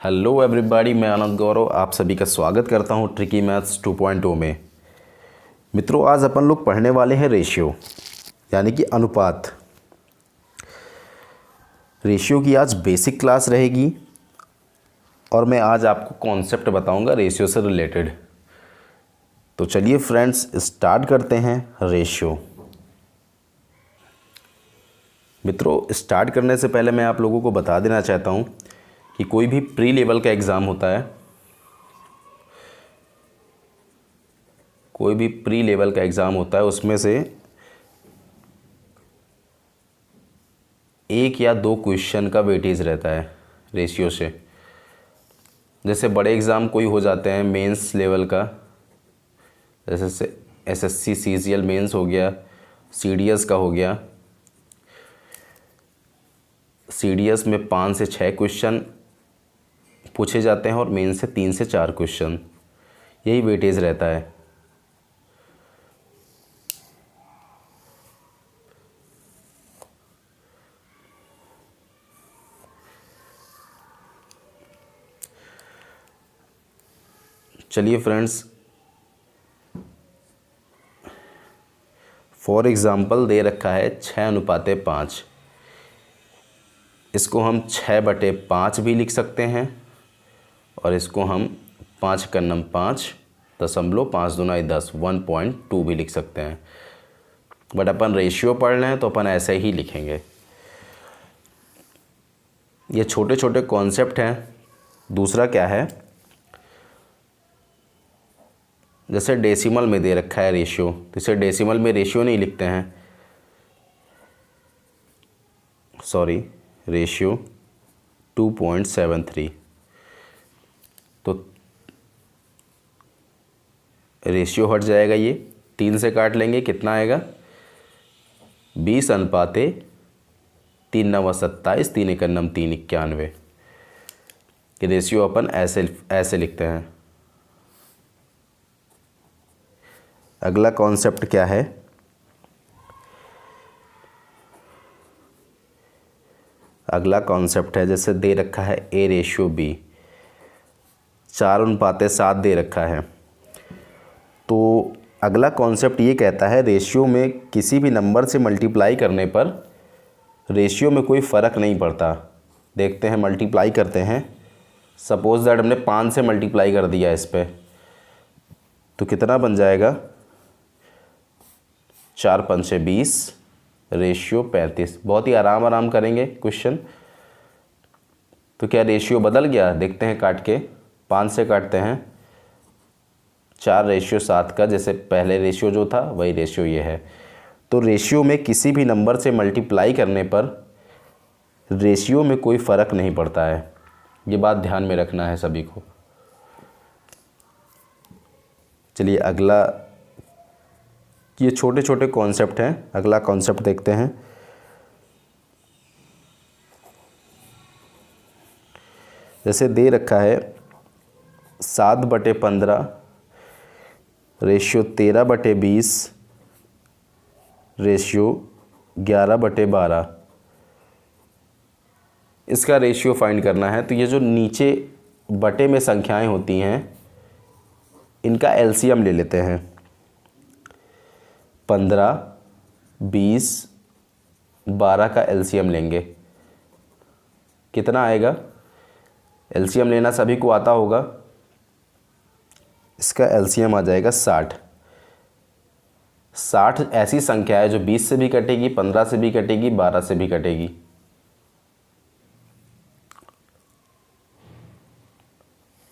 Hello everybody, मैं आनंद गौरव आप सभी का स्वागत करता हूं ट्रिकी मैथ्स 2.0 में। मित्रों, आज अपन लोग पढ़ने वाले हैं रेशियो यानी कि अनुपात। रेशियो की आज बेसिक क्लास रहेगी और मैं आज आपको कॉन्सेप्ट बताऊंगा रेशियो से रिलेटेड। तो चलिए फ्रेंड्स, स्टार्ट करते हैं रेशियो। मित्रों, स्टार्ट करने से पहले मैं आप लोगों को बता देना चाहता हूं कि कोई भी प्री लेवल का एग्ज़ाम होता है, कोई भी प्री लेवल का एग्ज़ाम होता है, उसमें से एक या दो क्वेश्चन का वेटेज रहता है रेशियो से। जैसे बड़े एग्ज़ाम कोई हो जाते हैं मेंस लेवल का, जैसे एसएससी सीजीएल मेंस हो गया, सीडीएस का हो गया। सीडीएस में 5 से 6 क्वेश्चन पूछे जाते हैं और मेंस से 3 से 4 क्वेश्चन, यही वेटेज रहता है। चलिए फ्रेंड्स, फॉर एग्ज़ाम्पल दे रखा है 6:5। इसको हम 6/5 भी लिख सकते हैं और इसको हम 5×5.5×10 1.2 भी लिख सकते हैं। बट अपन रेशियो पढ़ रहे हैं तो अपन ऐसे ही लिखेंगे। ये छोटे छोटे कॉन्सेप्ट हैं। दूसरा क्या है, जैसे डेसिमल में दे रखा है रेशियो, तो इसे डेसिमल में रेशियो नहीं लिखते हैं, सॉरी, रेशियो 2.73। तो रेशियो हट जाएगा, ये 3 से काट लेंगे, कितना आएगा 20:3 9 27 3 1 9 3 91। ये रेशियो अपन ऐसे लिखते हैं। अगला कॉन्सेप्ट क्या है, अगला कॉन्सेप्ट है जैसे दे रखा है A/B 4:7 दे रखा है। तो अगला कॉन्सेप्ट ये कहता है रेशियो में किसी भी नंबर से मल्टीप्लाई करने पर रेशियो में कोई फ़र्क नहीं पड़ता। देखते हैं, मल्टीप्लाई करते हैं। सपोज़ दैट हमने 5 से मल्टीप्लाई कर दिया इस पर, तो कितना बन जाएगा 4 5 20 रेशियो 35। बहुत ही आराम करेंगे क्वेश्चन। तो क्या रेशियो बदल गया? देखते हैं काट के। 5 से काटते हैं, 4/7 का जैसे पहले रेशियो जो था वही रेशियो ये है। तो रेशियो में किसी भी नंबर से मल्टीप्लाई करने पर रेशियो में कोई फ़र्क नहीं पड़ता है। ये बात ध्यान में रखना है सभी को। चलिए अगला, ये छोटे छोटे कॉन्सेप्ट हैं। अगला कॉन्सेप्ट देखते हैं। जैसे दे रखा है 7/15 रेशियो 13/20 रेशियो 11/12। इसका रेशियो फाइंड करना है। तो ये जो नीचे बटे में संख्याएं होती हैं, इनका एलसीएम ले लेते हैं। 15 20 12 का एलसीएम लेंगे, कितना आएगा? एलसीएम लेना सभी को आता होगा। इसका एलसीएम आ जाएगा 60। 60 ऐसी संख्या है जो 20 से भी कटेगी, 15 से भी कटेगी, 12 से भी कटेगी।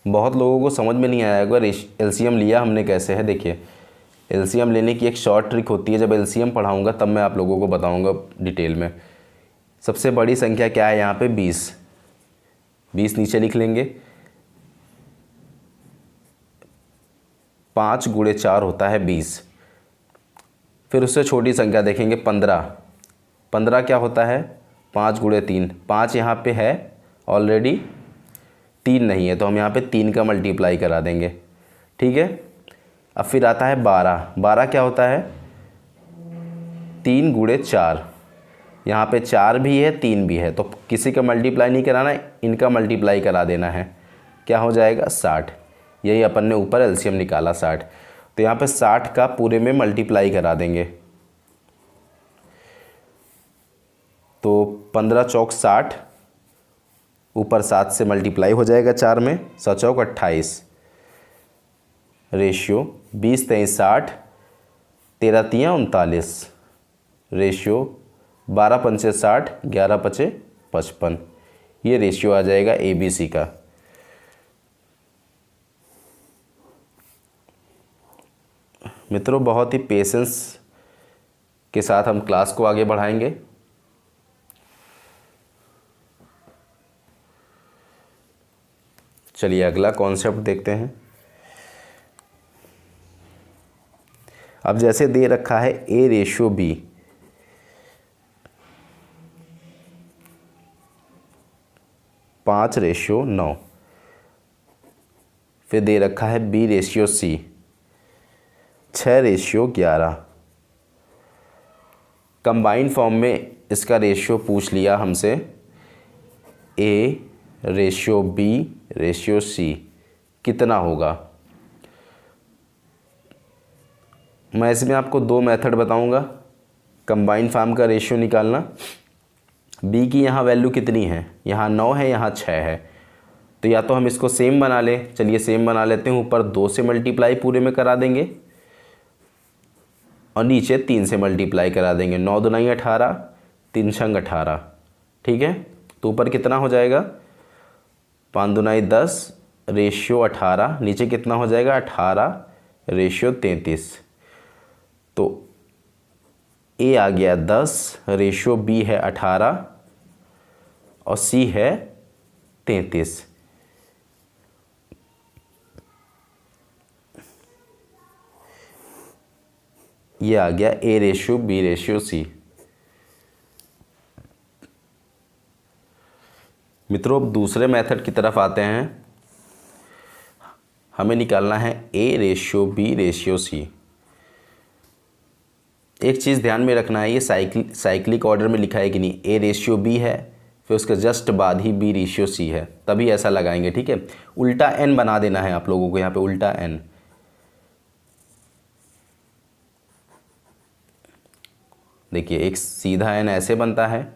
बहुत लोगों को समझ में नहीं आया होगा एलसीएम लिया हमने कैसे है। देखिए, एलसीएम लेने की एक शॉर्ट ट्रिक होती है। जब एलसीएम पढ़ाऊंगा तब मैं आप लोगों को बताऊंगा डिटेल में। सबसे बड़ी संख्या क्या है यहाँ पे? 20 नीचे लिख लेंगे। 5 × 4 होता है 20। फिर उससे छोटी संख्या देखेंगे 15 क्या होता है? 5 × 3। 5 यहाँ पे है ऑलरेडी, 3 नहीं है, तो हम यहाँ पे 3 का मल्टीप्लाई करा देंगे। ठीक है। अब फिर आता है 12 क्या होता है? 3 × 4। यहाँ पे 4 भी है 3 भी है, तो किसी का मल्टीप्लाई नहीं कराना है, इनका मल्टीप्लाई करा देना है। क्या हो जाएगा 60। यही अपन ने ऊपर एलसीएम निकाला 60, तो यहाँ पे 60 का पूरे में मल्टीप्लाई करा देंगे। तो 15 चौक 60, ऊपर 7 से मल्टीप्लाई हो जाएगा 4 में, 7 चौक 28, रेशियो 20 23 60, 13 तियाँ 39, रेशियो 12 पंचे 60, 11 पचे 55। ये रेशियो आ जाएगा ABC का। मित्रों, बहुत ही पेशेंस के साथ हम क्लास को आगे बढ़ाएंगे। चलिए अगला कॉन्सेप्ट देखते हैं। अब जैसे दे रखा है A/B, पाँच रेशियो 9, फिर दे रखा है B/C, 6/11। कंबाइंड फॉर्म में इसका रेशियो पूछ लिया हमसे, A/B/C कितना होगा। मैं इसमें आपको दो मेथड बताऊंगा कंबाइंड फॉर्म का रेशियो निकालना। B की यहाँ वैल्यू कितनी है, यहाँ 9 है, यहाँ 6 है, तो या तो हम इसको सेम बना लें। चलिए सेम बना लेते हैं, ऊपर 2 से मल्टीप्लाई पूरे में करा देंगे और नीचे 3 से मल्टीप्लाई करा देंगे। 9 दूनी 18, 3 छंग 18, ठीक है। तो ऊपर कितना हो जाएगा, 5 दूनी 10, रेशियो 18, नीचे कितना हो जाएगा 18/33। तो A आ गया 10, रेशियो B है 18 और C है 33। ये आ गया A/B/C। मित्रों, अब दूसरे मेथड की तरफ आते हैं। हमें निकालना है A/B/C। एक चीज़ ध्यान में रखना है, ये साइक्लिक ऑर्डर में लिखा है कि नहीं। A/B है, फिर उसके जस्ट बाद ही B/C है, तभी ऐसा लगाएंगे, ठीक है। उल्टा n बना देना है आप लोगों को, यहाँ पे उल्टा n। देखिए एक सीधा n ऐसे बनता है,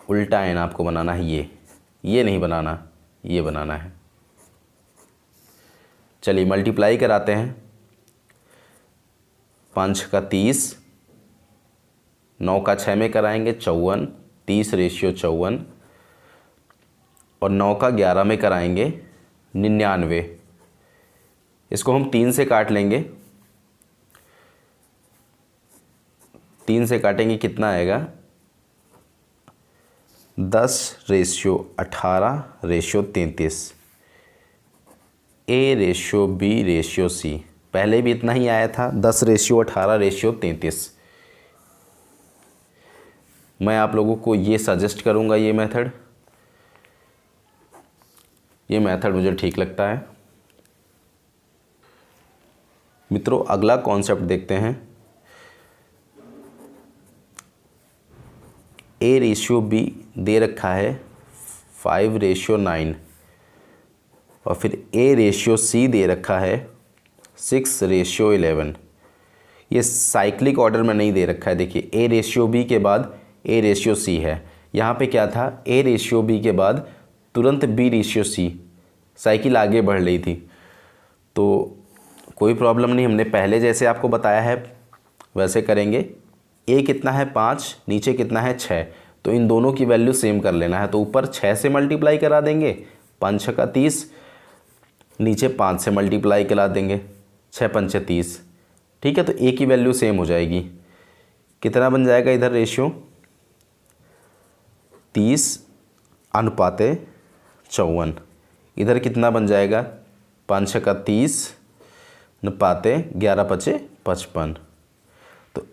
उल्टा n आपको बनाना है ये नहीं बनाना, ये बनाना है। चलिए मल्टीप्लाई कराते हैं। 5 का 30, 9 का 6 में कराएंगे 54, 30/54, और 9 का 11 में कराएंगे 99। इसको हम 3 से काट लेंगे। 3 से काटेंगे कितना आएगा, 10/18/33। A/B/C पहले भी इतना ही आया था, 10/18/33। मैं आप लोगों को ये सजेस्ट करूँगा, ये मेथड मुझे ठीक लगता है। मित्रों, अगला कॉन्सेप्ट देखते हैं। A/B दे रखा है 5/9, और फिर A/C दे रखा है 6/11। ये साइक्लिक ऑर्डर में नहीं दे रखा है। देखिए A/B के बाद A/C है, यहाँ पे क्या था, A/B के बाद तुरंत B/C, साइकिल आगे बढ़ रही थी। तो कोई प्रॉब्लम नहीं, हमने पहले जैसे आपको बताया है वैसे करेंगे। A कितना है 5, नीचे कितना है 6, तो इन दोनों की वैल्यू सेम कर लेना है। तो ऊपर 6 से मल्टीप्लाई करा देंगे, 5 6 का 30, नीचे 5 से मल्टीप्लाई करा देंगे, 6 पंचे 30, ठीक है। तो A की वैल्यू सेम हो जाएगी। कितना बन जाएगा इधर रेशियो, 30/54। इधर कितना बन जाएगा, 5 6 का 30, 11 पचे 55। तो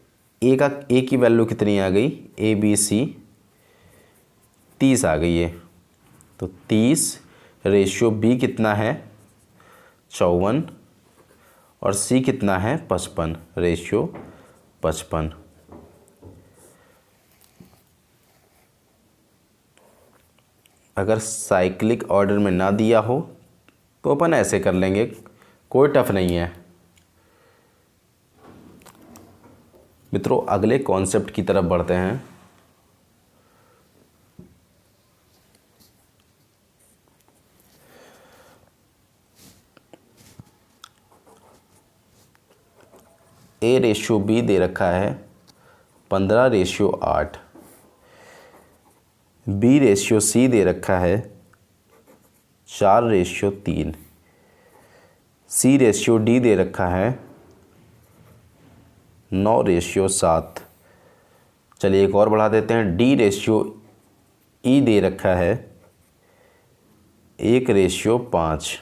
A की वैल्यू कितनी आ गई, ABC 30 आ गई है। तो 30/B कितना है 54, और C कितना है 55/55। अगर साइक्लिक ऑर्डर में ना दिया हो तो अपन ऐसे कर लेंगे, कोई टफ नहीं है। मित्रों अगले कॉन्सेप्ट की तरफ बढ़ते हैं। A/B दे रखा है 15/8। B/C दे रखा है 4/3। C/D दे रखा है 9/7। चलिए एक और बढ़ा देते हैं। D/E दे रखा है 1/5।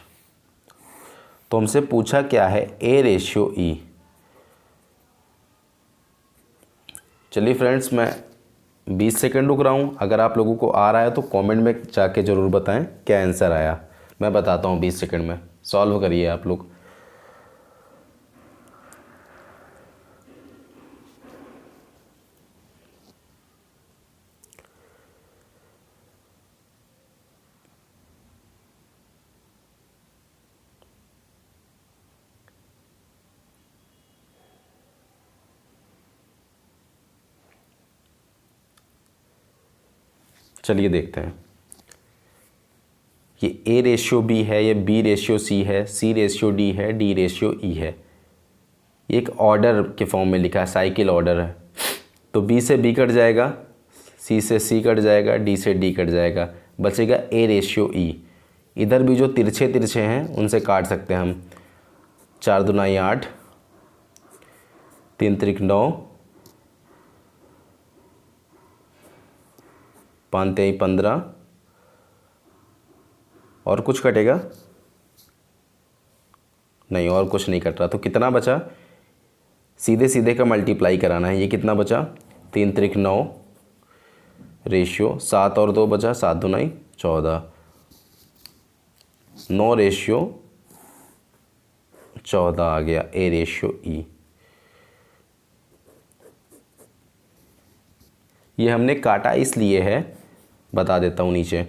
तो हमसे पूछा क्या है A/E। चलिए फ्रेंड्स मैं 20 सेकंड रुक रहा हूँ। अगर आप लोगों को आ रहा है तो कमेंट में जाके ज़रूर बताएं क्या आंसर आया। मैं बताता हूँ 20 सेकंड में। सॉल्व करिए आप लोग। चलिए देखते हैं। ये A/B है, ये B/C है, C/D है, D/E है। ये एक ऑर्डर के फॉर्म में लिखा है, साइकिल ऑर्डर है। तो B से B कट जाएगा, C से C कट जाएगा, D से D कट जाएगा, बचेगा A/E। इधर भी जो तिरछे तिरछे हैं उनसे काट सकते हैं हम। 4 दूनी 8, 3 त्रिक 9, 5 तेई 15। और कुछ कटेगा नहीं, और कुछ नहीं कट रहा। तो कितना बचा, सीधे सीधे का मल्टीप्लाई कराना है। ये कितना बचा 3 त्रिक 9 रेशियो 7 और 2 बचा 7 दूनी 14, 9/14 आ गया A/E। ये हमने काटा इसलिए है, बता देता हूँ नीचे।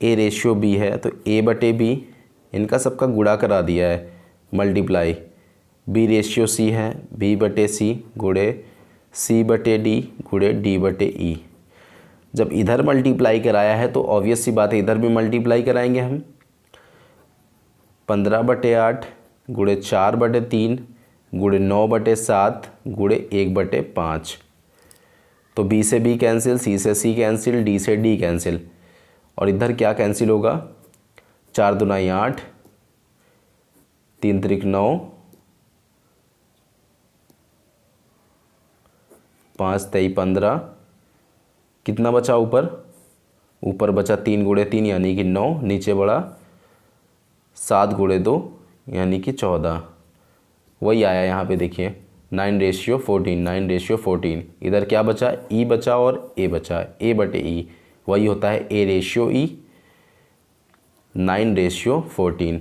A/B है तो A/B इनका सबका गुणा करा दिया है, मल्टीप्लाई। B/C है B/C गुणे C/D गुणे D/E। जब इधर मल्टीप्लाई कराया है तो ऑब्वियस सी बात है इधर भी मल्टीप्लाई कराएंगे हम। 15/8 गुणे 4/3 गुणे 9/7 गुणे 1/5। तो B से B कैंसिल, C से C कैंसिल, D से D कैंसिल, और इधर क्या कैंसिल होगा 4 दूनी 8, 3 त्रिक 9, 5 तेई 15। कितना बचा ऊपर, ऊपर बचा 3 गुणे 3 यानी कि 9, नीचे बढ़ा 7 गुणे 2 यानी कि 14। वही आया यहाँ पे देखिए 9/14, 9/14। इधर क्या बचा, E बचा और A बचा, A/E। वही होता है A/E 9/14।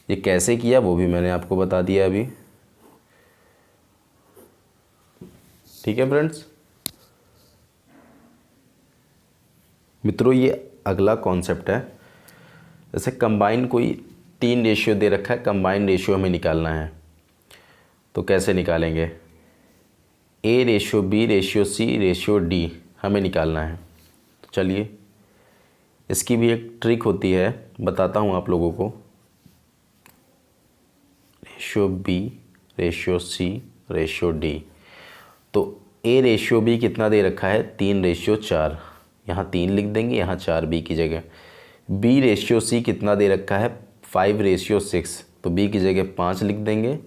ये कैसे किया वो भी मैंने आपको बता दिया अभी। ठीक है फ्रेंड्स। मित्रों ये अगला कॉन्सेप्ट है। जैसे कंबाइन कोई 3 रेशियो दे रखा है, कंबाइन रेशियो हमें निकालना है। तो कैसे निकालेंगे, A/B/C/D हमें निकालना है। तो चलिए इसकी भी एक ट्रिक होती है, बताता हूँ आप लोगों को। B/C/D। तो A/B कितना दे रखा है 3/4। यहाँ 3 लिख देंगे, यहाँ 4 B की जगह। B/C कितना दे रखा है 5/6। तो B की जगह 5 लिख देंगे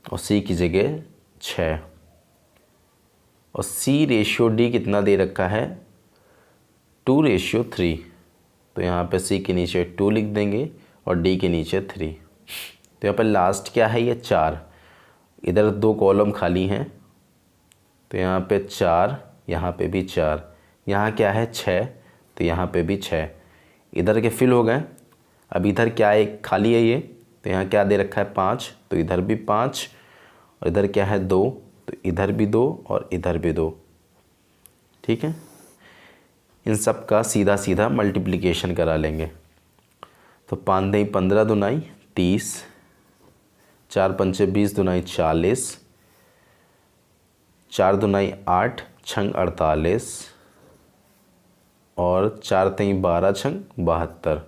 और C की जगह 6। और C/D कितना दे रखा है 2/3। तो यहाँ पे C के नीचे 2 लिख देंगे और D के नीचे 3। तो यहाँ पे लास्ट क्या है, ये 4। इधर 2 कॉलम खाली हैं तो यहाँ पे 4, यहाँ पे भी 4। यहाँ क्या है 6, तो यहाँ पे भी 6। इधर के फिल हो गए। अब इधर क्या है, एक खाली है ये, तो यहाँ क्या दे रखा है 5, तो इधर भी 5। और इधर क्या है 2, तो इधर भी 2 और इधर भी 2। ठीक है। इन सब का सीधा सीधा मल्टीप्लिकेशन करा लेंगे। तो 5 दूनी 15 दूनाई 30, 4 पंचे 20 दूनाई 40, 4 दूनाई 8 छंग 48 और 4 तीन 12 छंग 72।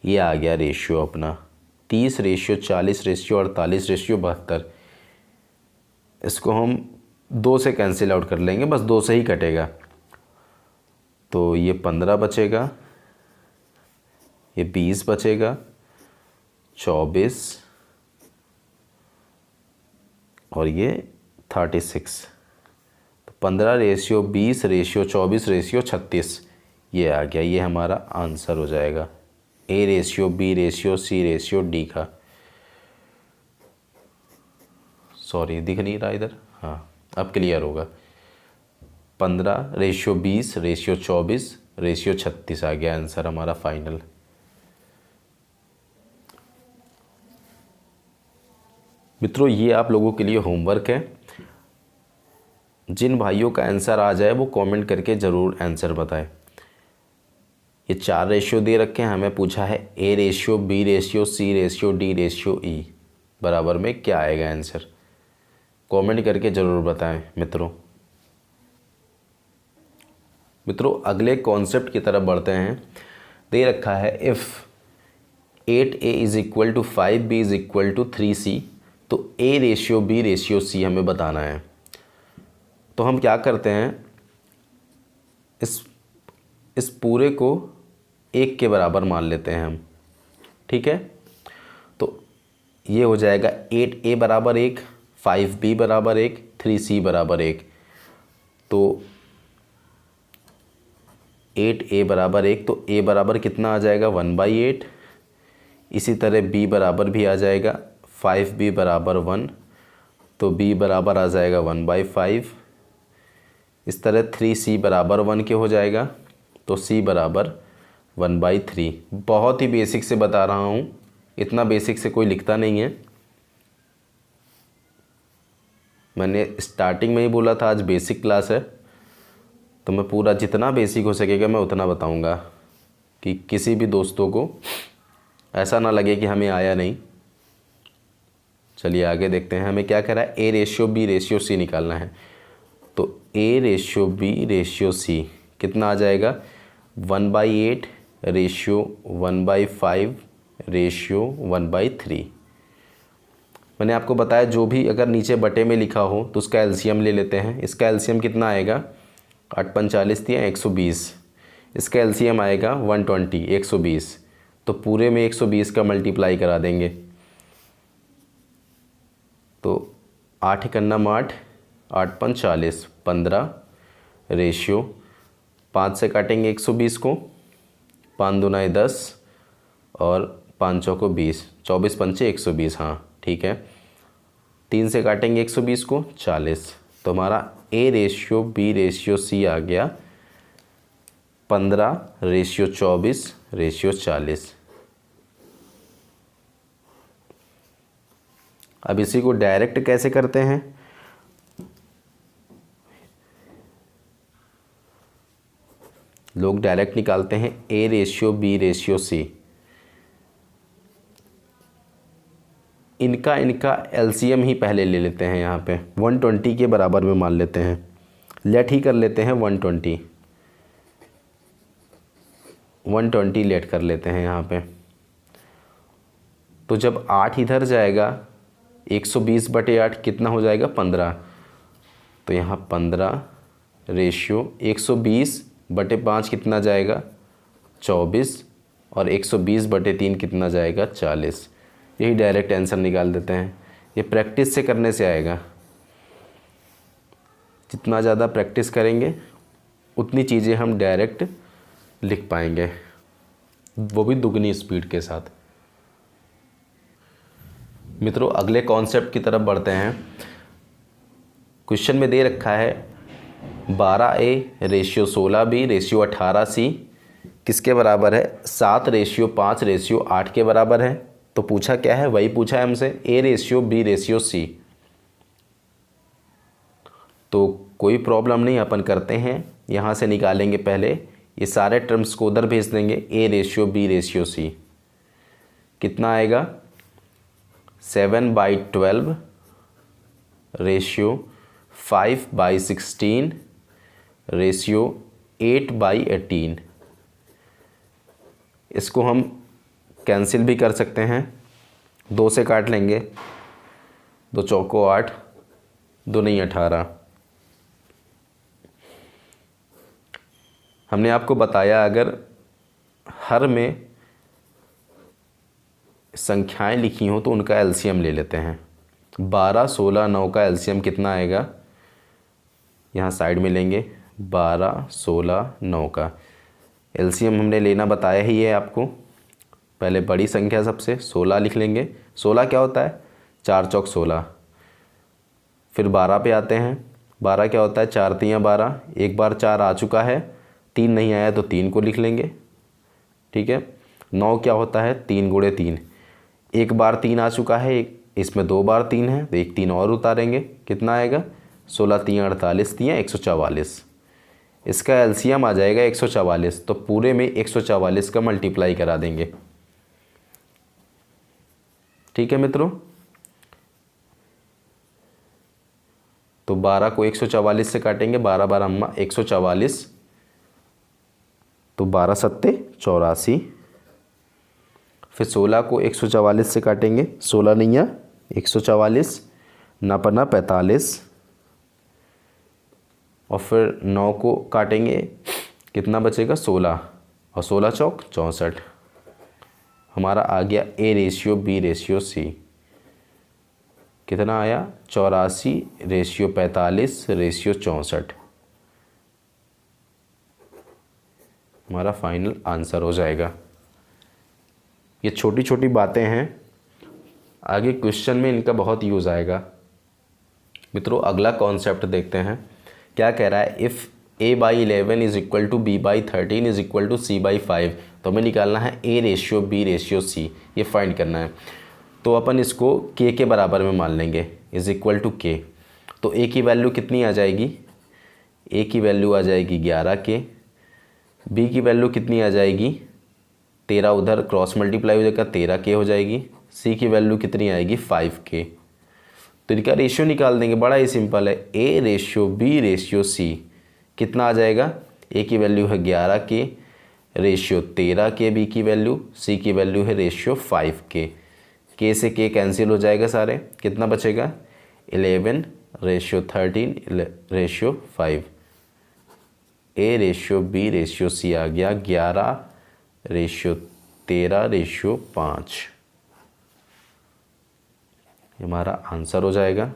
ये आ गया रेशियो अपना 30 रेशियो 40 रेशियो 48 रेशियो 72। इसको हम 2 से कैंसिल आउट कर लेंगे, बस 2 से ही कटेगा। तो ये 15 बचेगा, ये 20 बचेगा, 24 और ये 36। तो 15 रेशियो 20 रेशियो 24 रेशियो 36 ये आ गया। ये हमारा आंसर हो जाएगा A ratio B ratio C ratio D का। सॉरी दिख नहीं रहा इधर, हाँ अब क्लियर होगा। 15 रेशियो 20 रेशियो 24 रेशियो 36 आ गया आंसर हमारा फाइनल। मित्रों ये आप लोगों के लिए होमवर्क है। जिन भाइयों का आंसर आ जाए वो कमेंट करके ज़रूर आंसर बताएं। ये 4 रेशियो दे रखे हैं, हमें पूछा है A ratio B ratio C ratio D ratio E बराबर में क्या आएगा आंसर। कमेंट करके ज़रूर बताएं मित्रों अगले कॉन्सेप्ट की तरफ बढ़ते हैं। दे रखा है if 8a is equal to 5b is equal to 3c, तो a ratio b ratio c हमें बताना है। तो हम क्या करते हैं, इस पूरे को 1 के बराबर मान लेते हैं हम, ठीक है। तो ये हो जाएगा 8a बराबर 1, 5b बराबर 1, 3c बराबर 1। तो 8a बराबर 1, तो a बराबर कितना आ जाएगा 1/8। इसी तरह b बराबर भी आ जाएगा 5b बराबर 1, तो b बराबर आ जाएगा 1/5। इस तरह 3c बराबर 1 के हो जाएगा, तो c बराबर 1/3। बहुत ही बेसिक से बता रहा हूँ, इतना बेसिक से कोई लिखता नहीं है। मैंने स्टार्टिंग में ही बोला था आज बेसिक क्लास है, तो मैं पूरा जितना बेसिक हो सकेगा मैं उतना बताऊंगा कि किसी भी दोस्तों को ऐसा ना लगे कि हमें आया नहीं। चलिए आगे देखते हैं, हमें क्या कह रहा है, A ratio B ratio C निकालना है। तो A ratio B ratio C कितना आ जाएगा 1/8 रेशियो 1/5 रेशियो 1/3। मैंने आपको बताया जो भी अगर नीचे बटे में लिखा हो तो उसका एलसीएम ले लेते हैं। इसका एलसीएम कितना आएगा 8 45 दिया 120, इसका एलसीएम आएगा 120 120। तो पूरे में 120 का मल्टीप्लाई करा देंगे। तो 8 कन्नम 8 8 5 40 15 रेशियो 5 से काटेंगे 120 को, 5 दूनाई 10 और 5 चौको 20, 24 पंचे 120, हाँ ठीक है। 3 से काटेंगे 120 को 40, तो हमारा A ratio B ratio C आ गया 15 रेशियो 24 रेशियो 40। अब इसी को डायरेक्ट कैसे करते हैं, लोग डायरेक्ट निकालते हैं A ratio B ratio C. इनका एलसीएम ही पहले ले लेते हैं, यहाँ पे 120 के बराबर में मान लेते हैं। लेट ही कर लेते हैं 120 लेट कर लेते हैं यहाँ पे। तो जब 8 इधर जाएगा 120/8 कितना हो जाएगा 15। तो यहाँ 15 रेशियो 120/5 कितना जाएगा 24 और 120/3 कितना जाएगा 40। यही डायरेक्ट आंसर निकाल देते हैं। ये प्रैक्टिस से करने से आएगा। जितना ज़्यादा प्रैक्टिस करेंगे उतनी चीज़ें हम डायरेक्ट लिख पाएंगे, वो भी दुगनी स्पीड के साथ। मित्रों अगले कॉन्सेप्ट की तरफ बढ़ते हैं। क्वेश्चन में दे रखा है 12a ratio 16b ratio 18c किसके बराबर है, 7 रेशियो 5 रेशियो 8 के बराबर है। तो पूछा क्या है, वही पूछा है हमसे, A ratio B ratio C. तो कोई प्रॉब्लम नहीं, अपन करते हैं। यहाँ से निकालेंगे पहले ये सारे टर्म्स को उधर भेज देंगे, A ratio B ratio C। कितना आएगा 7/12 रेशियो 5/16 रेशियो 8/18। इसको हम कैंसिल भी कर सकते हैं, 2 से काट लेंगे, 2 चौको 8, 2 नहीं 18। हमने आपको बताया अगर हर में संख्याएं लिखी हों तो उनका एलसीएम ले लेते हैं। 12, 16, 9 का एलसीएम कितना आएगा, यहाँ साइड में लेंगे। 12, 16, 9 का एलसीएम हमने लेना बताया ही है आपको। पहले बड़ी संख्या सबसे 16 लिख लेंगे। 16 क्या होता है, 4 चौक 16। फिर 12 पे आते हैं। 12 क्या होता है, 4 तियाँ 12। एक बार 4 आ चुका है, 3 नहीं आया तो 3 को लिख लेंगे, ठीक है। 9 क्या होता है, 3 गुणे 3। एक बार 3 आ चुका है, इसमें 2 बार 3 है तो एक 3 और उतारेंगे, कितना आएगा 16 तियाँ 48 तियाँ 144। इसका एलसीएम आ जाएगा 144। तो पूरे में 144 का मल्टीप्लाई करा देंगे, ठीक है मित्रों। तो 12 को 144 से काटेंगे, 12 बार अम्मा 144, तो 12 सत्ते 84। फिर 16 को 144 से काटेंगे, 16 नहीं 144, ना पन्ना 45। और फिर 9 को काटेंगे, कितना बचेगा 16, और 16 चौक 64। हमारा आ गया A ratio B ratio C। कितना आया 84 रेशियो 45 रेशियो 64। हमारा फाइनल आंसर हो जाएगा। ये छोटी छोटी बातें हैं, आगे क्वेश्चन में इनका बहुत यूज़ आएगा। मित्रों अगला कॉन्सेप्ट देखते हैं, क्या कह रहा है। If A/11 is equal to B/13 is equal to C/5, तो हमें निकालना है A ratio B ratio C, ये फाइंड करना है। तो अपन इसको K के बराबर में मान लेंगे, इज इक्वल टू K। तो A की वैल्यू कितनी आ जाएगी, A की वैल्यू आ जाएगी 11K। B की वैल्यू कितनी आ जाएगी, 13 उधर क्रॉस मल्टीप्लाई हो जाएगा, 13K हो जाएगी। C की वैल्यू कितनी आएगी 5K। तो इनका रेशियो निकाल देंगे, बड़ा ही सिंपल है। A ratio B ratio C कितना आ जाएगा, A की वैल्यू है 11K रेशियो 13K, B की वैल्यू, C की वैल्यू है रेशियो 5K। K से K कैंसिल हो जाएगा सारे, कितना बचेगा 11 ratio 13 ratio 5। A ratio B ratio C आ गया 11 रेशियो 13 रेशियो 5। हमारा आंसर हो जाएगा।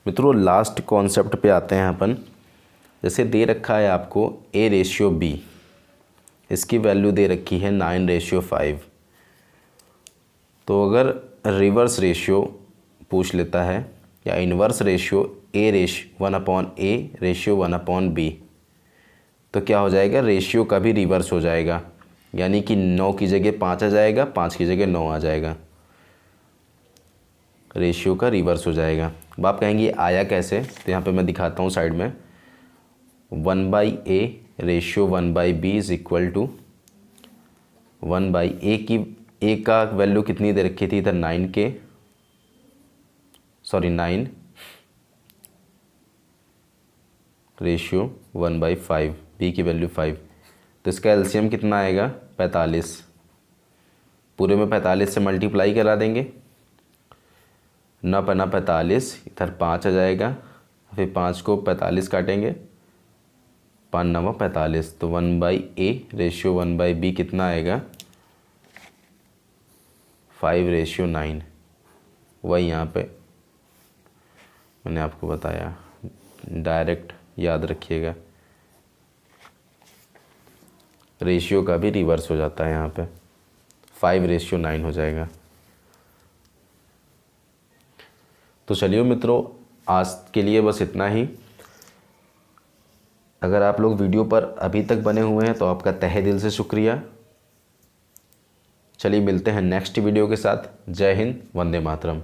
मित्रों लास्ट कॉन्सेप्ट पे आते हैं अपन। जैसे दे रखा है आपको A रेशियो B, इसकी वैल्यू दे रखी है 9 रेशियो 5। तो अगर रिवर्स रेशियो पूछ लेता है या inverse ratio A ratio 1/A ratio 1/B, तो क्या हो जाएगा, रेशियो का भी रिवर्स हो जाएगा, यानी कि 9 की जगह 5 आ जाएगा, 5 की जगह 9 आ जाएगा, रेशियो का रिवर्स हो जाएगा। अब आप कहेंगे आया कैसे, तो यहाँ पे मैं दिखाता हूँ साइड में। 1/A ratio 1/B is equal to 1/A की A का वैल्यू कितनी दे रखी थी इधर 9K, सॉरी 9 रेशियो 1/5, B की वैल्यू 5। तो इसका एलसीएम कितना आएगा 45। पूरे में 45 से मल्टीप्लाई करा देंगे, 9 पन्ना 45, इधर 5 आ जाएगा, फिर 5 को 45 काटेंगे, 5 9 45। तो 1/A रेशियो 1/B कितना आएगा 5 रेशियो 9। वही यहाँ पे मैंने आपको बताया, डायरेक्ट याद रखिएगा, रेशियो का भी रिवर्स हो जाता है, यहाँ पे 5 रेशियो 9 हो जाएगा। तो चलिए मित्रों आज के लिए बस इतना ही। अगर आप लोग वीडियो पर अभी तक बने हुए हैं तो आपका तहे दिल से शुक्रिया। चलिए मिलते हैं नेक्स्ट वीडियो के साथ। जय हिंद, वंदे मातरम।